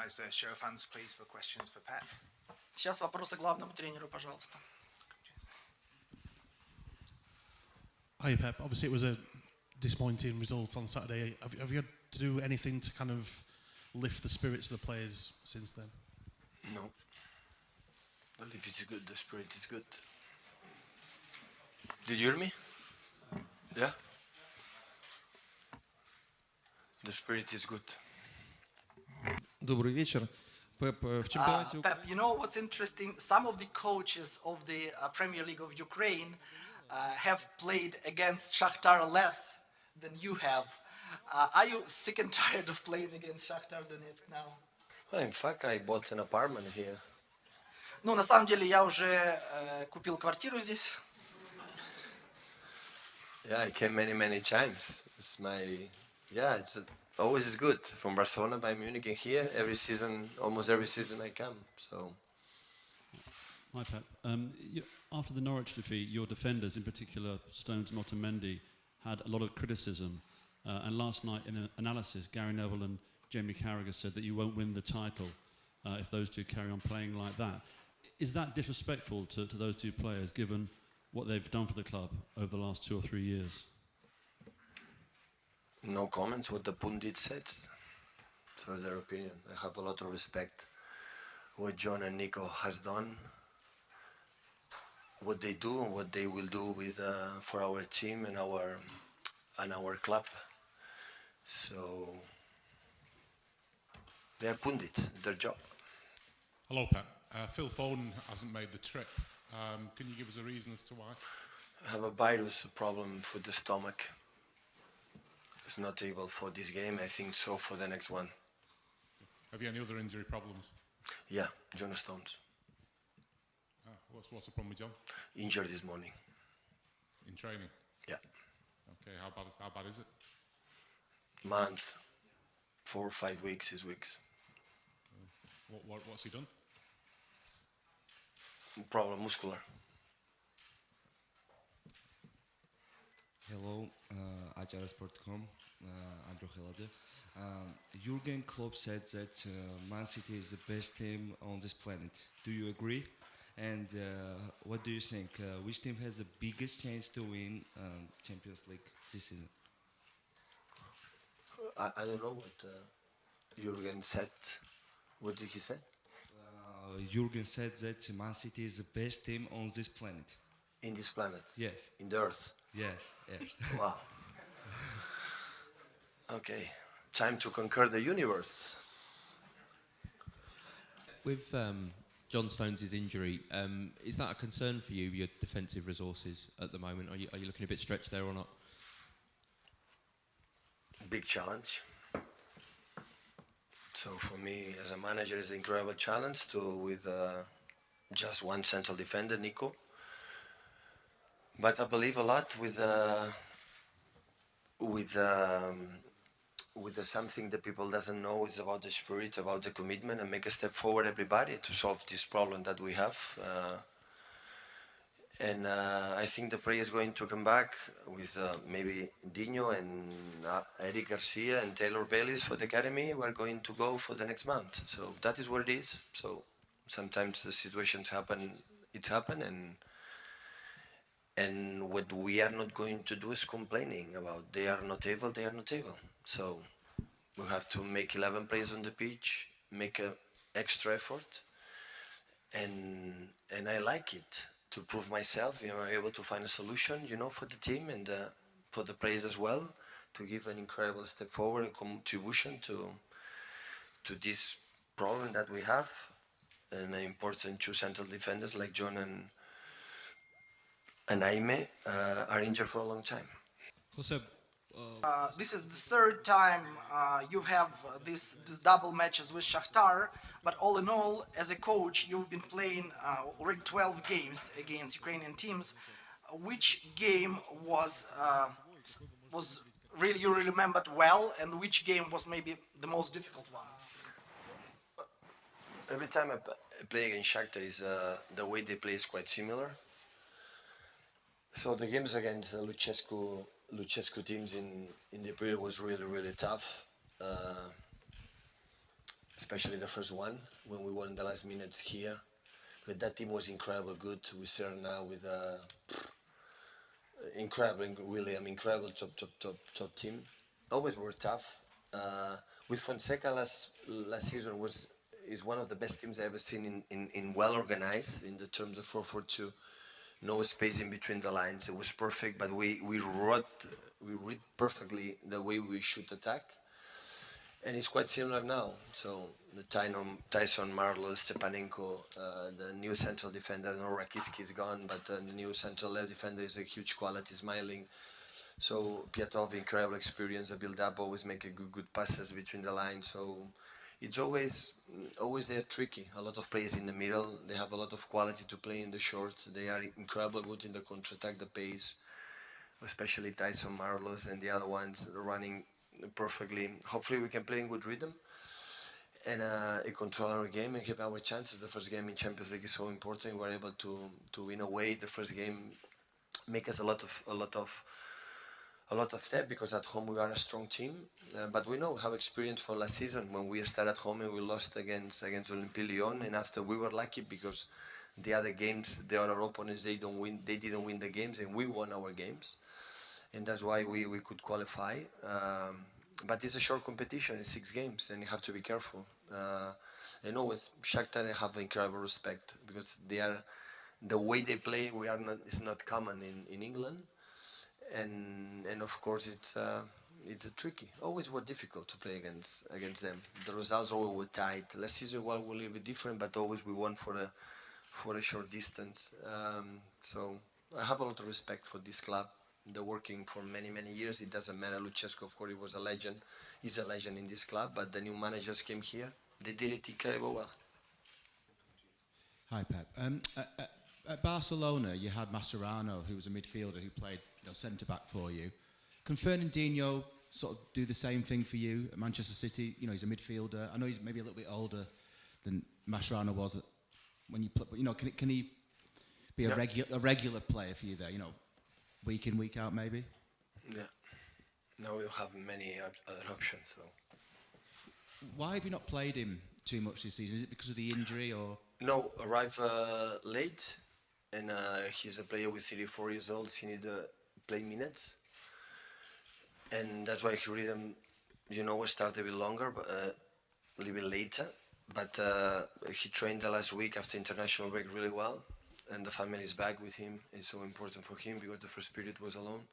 guys, show of hands, please, for questions for Pep. Сейчас вопросы главному тренеру, пожалуйста. Hi, Pep. Obviously, it was a disappointing result on Saturday. Have you had to do anything to kind of lift the spirits of the players since then? No. Well, if it's good, the spirit is good. Did you hear me? Yeah? The spirit is good. Добрый вечер. Пеп, в чемпионате... Pep, you know what's interesting? Some of the coaches of the Premier League of Ukraine have played against Shakhtar less than you have. Are you sick and tired of playing against Shakhtar Donetsk now? Well, in fact, I bought an apartment here. Ну, на самом деле, я уже купил квартиру здесь. Yeah, I came many times. It's my... Yeah, it's always good. From Barcelona by Munich and here, every season, almost every season I come, so... Hi, Pep. After the Norwich defeat, your defenders, in particular Stones and Otamendi, had a lot of criticism. And last night, in an analysis, Gary Neville and Jamie Carragher said that you won't win the title if those two carry on playing like that. Is that disrespectful to those two players, given what they've done for the club over the last 2 or 3 years? No comments what the pundit said. So it's their opinion. I have a lot of respect what John and Nico has done, what they do and what they will do with for our team and our club. So they are pundits, their job. Hello, Pep. Phil Foden hasn't made the trip. Can you give us a reason as to why? I have a virus problem for the stomach. It's not able for this game. I think so for the next one. Have you any other injury problems? Yeah, John Stones. What's the problem with John? Injured this morning. In training? Yeah. Okay, how bad is it? Months. 4 or 5 weeks, 6 weeks. What's he done? Problem muscular. Hello, Ajarasport.com, Andrew Helade. Jurgen Klopp said that Man City is the best team on this planet. Do you agree? And what do you think? Which team has the biggest chance to win Champions League this season? I don't know what Jurgen said. What did he say? Jurgen said that Man City is the best team on this planet. In this planet? Yes. In the Earth? Yes. Wow. Okay. Time to conquer the universe. With John Stones' injury, is that a concern for you, your defensive resources at the moment? Are you looking a bit stretched there or not? Big challenge. So for me, as a manager, it's an incredible challenge with just one central defender, Nico. But I believe a lot with something that people doesn't know is about the spirit, about the commitment, and make a step forward, everybody, to solve this problem that we have. And I think the player is going to come back with maybe Dino and Eric Garcia and Taylor Bayliss for the academy. We're going to go for the next month. So that is what it is. So sometimes the situations happen, it's happened, and what we are not going to do is complaining about they are not able. So we have to make 11 players on the pitch, make an extra effort, and I like it. To prove myself, I'm able to find a solution, for the team and for the players as well, to give an incredible step forward and contribution to this problem that we have, and an important 2 central defenders like John and Jaime are injured for a long time. Jose, This is the 3rd time you have this double matches with Shakhtar, but all in all, as a coach, you've been playing already 12 games against Ukrainian teams. Which game was really you remembered well, and which game was maybe the most difficult one? Every time I play against Shakhtar, the way they play is quite similar. So the games against Lucescu teams in the period was really, really tough. especially the first one when we won in the last minutes here. But that team was incredible good. We start now with incredible, William, incredible top team. Always were tough. With Fonseca last season is one of the best teams I've ever seen in well organized in the terms of 4-4-2. No space in between the lines. It was perfect, but we read perfectly the way we should attack. And it's quite similar now. So the Tyson, Marlo, Stepanenko, the new central defender, no, Rakiski is gone, but the new central left defender is a huge quality, Smiling. So Piatov, incredible experience, a build-up, always make a good passes between the lines. So it's always they're tricky. A lot of players in the middle. They have a lot of quality to play in the short. They are incredible good in the counter-attack, the pace, especially Tyson, Marlos, and the other ones running perfectly. Hopefully we can play in good rhythm and control our game and keep our chances. The first game in Champions League is so important. We're able to win away. The first game make us a lot of step because at home we are a strong team. But we know, have experience from last season when we started at home and we lost against Olympique Lyon, and after we were lucky because the other games, the other opponents, they didn't win the games, and we won our games. And that's why we could qualify. But it's a short competition, it's 6 games, and you have to be careful. And always, Shakhtar, I have incredible respect because the way they play, it's not common in England. And of course, it's tricky. Always were difficult to play against them. The results always were tight. Last season were a little bit different, but always we won for a short distance. So I have a lot of respect for this club. They're working for many years. It doesn't matter. Lucescu, of course, he was a legend. He's a legend in this club. But the new managers came here. They did it incredibly well. Hi, Pep. At Barcelona, you had Mascherano, who was a midfielder who played centre-back for you. Can Fernandinho sort of do the same thing for you at Manchester City? He's a midfielder. I know he's maybe a little bit older than Mascherano was when you play, but, can he be a regular player for you there, week in, week out, maybe? Yeah. Now we have many other options. So. Why have you not played him too much this season? Is it because of the injury or? No, arrived late, and he's a player with 34 years old. He need play minutes, and that's why he rhythm, started a bit longer, but a little bit later. But he trained the last week after international break really well, and the family is back with him. It's so important for him because the first period was alone.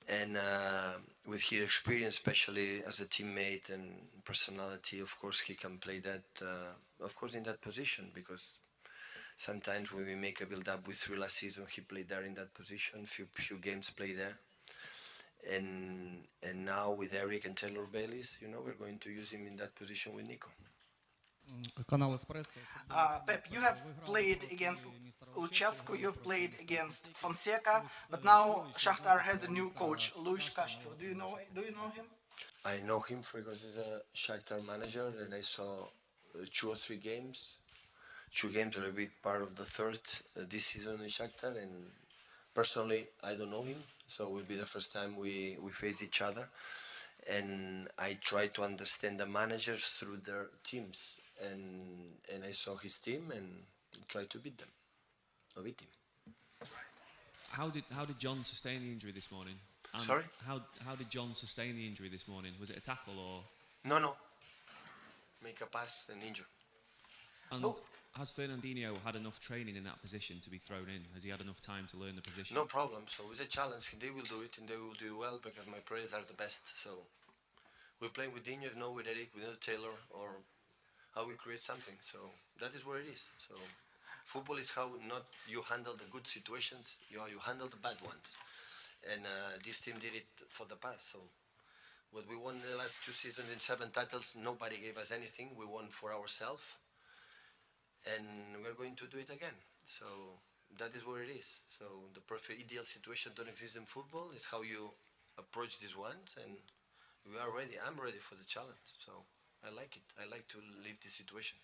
And with his experience, especially as a teammate and personality, of course, he can play that, in that position, because sometimes when we make a build-up with 3 last season, he played there in that position, few games played there. And now with Eric and Taylor Bayliss, we're going to use him in that position with Nico. Pep, you have played against Lucescu, you've played against Fonseca, but now Shakhtar has a new coach, Luis Castro. Do you know him? I know him because he's a Shakhtar manager, and I saw 2 or 3 games. 2 games are a bit part of the third this season in Shakhtar, and personally, I don't know him, so it will be the first time we face each other. And I try to understand the managers through their teams, and I saw his team and tried to beat them, or beat him. How did John sustain the injury this morning? And Sorry? How did John sustain the injury this morning? Was it a tackle or? No. Make a pass and injure. And has Fernandinho had enough training in that position to be thrown in? Has he had enough time to learn the position? No problem. So it's a challenge. They will do it, and they will do well because my players are the best. So we're playing with Dino, with Eric, with Taylor, or how we create something. So that is where it is. So football is how not you handle the good situations, you handle the bad ones. And this team did it for the past. So what we won the last 2 seasons in 7 titles, nobody gave us anything. We won for ourselves. And we're going to do it again. So that is where it is. So the perfect ideal situation don't exist in football. It's how you approach these ones, and we are ready. I'm ready for the challenge. So I like it. I like to leave this situation.